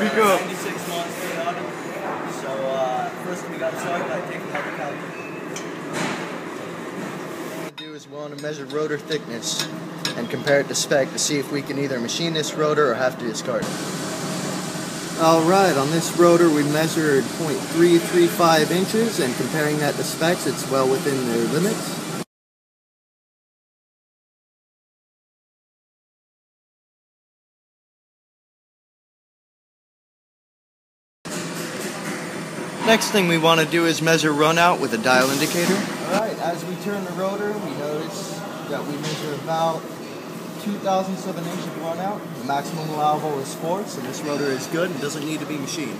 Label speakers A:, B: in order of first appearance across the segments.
A: Speak up.
B: 96 Mazda Miata. So first we got to start by taking out the caliper. What we want to do is we want to measure rotor thickness and compare it to spec to see if we can either machine this rotor or have to discard it. Alright, on this rotor we measured 0.335 inches, and comparing that to specs, it's well within their limits. Next thing we want to do is measure runout with a dial indicator. Alright, as we turn the rotor, we notice that we measure about 2,007 inches of runout. The maximum allowable is 4, so this rotor is good and doesn't need to be machined.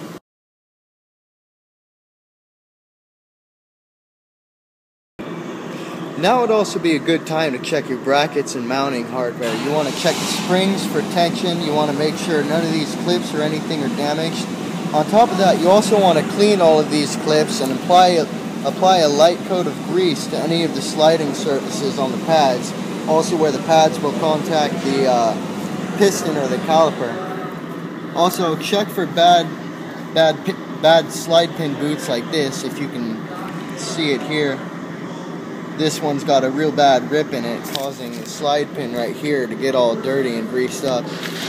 B: Now would also be a good time to check your brackets and mounting hardware. You want to check the springs for tension. You want to make sure none of these clips or anything are damaged. On top of that, you also want to clean all of these clips and apply a light coat of grease to any of the sliding surfaces on the pads, also where the pads will contact the piston or the caliper. Also, check for bad slide pin boots like this. If you can see it here, this one's got a real bad rip in it, causing the slide pin right here to get all dirty and greased up.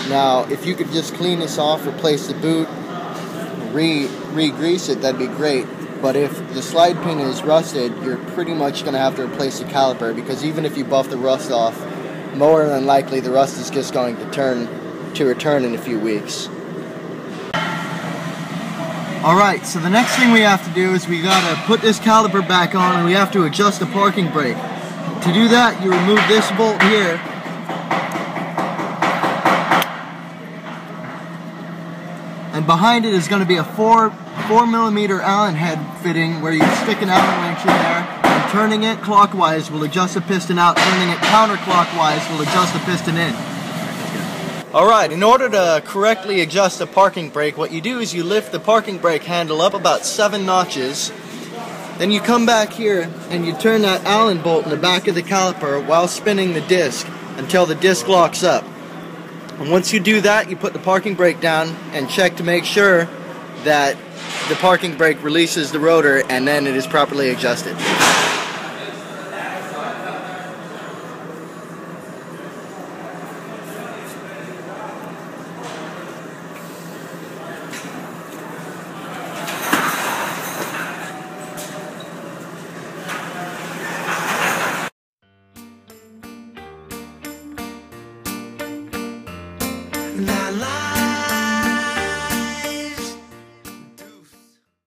B: Now, if you could just clean this off, replace the boot, re-grease it, that'd be great. But if the slide pin is rusted, you're pretty much going to have to replace the caliper, because even if you buff the rust off, more than likely the rust is just going to return in a few weeks. Alright, so the next thing we have to do is we gotta put this caliper back on, and we have to adjust the parking brake. To do that, you remove this bolt here, and behind it is going to be a 4mm Allen head fitting, where you stick an Allen wrench in there, and turning it clockwise will adjust the piston out, turning it counterclockwise will adjust the piston in. Alright, in order to correctly adjust the parking brake, what you do is you lift the parking brake handle up about 7 notches, then you come back here and you turn that Allen bolt in the back of the caliper while spinning the disc until the disc locks up. And once you do that, you put the parking brake down and check to make sure that the parking brake releases the rotor, and then it is properly adjusted.
C: La la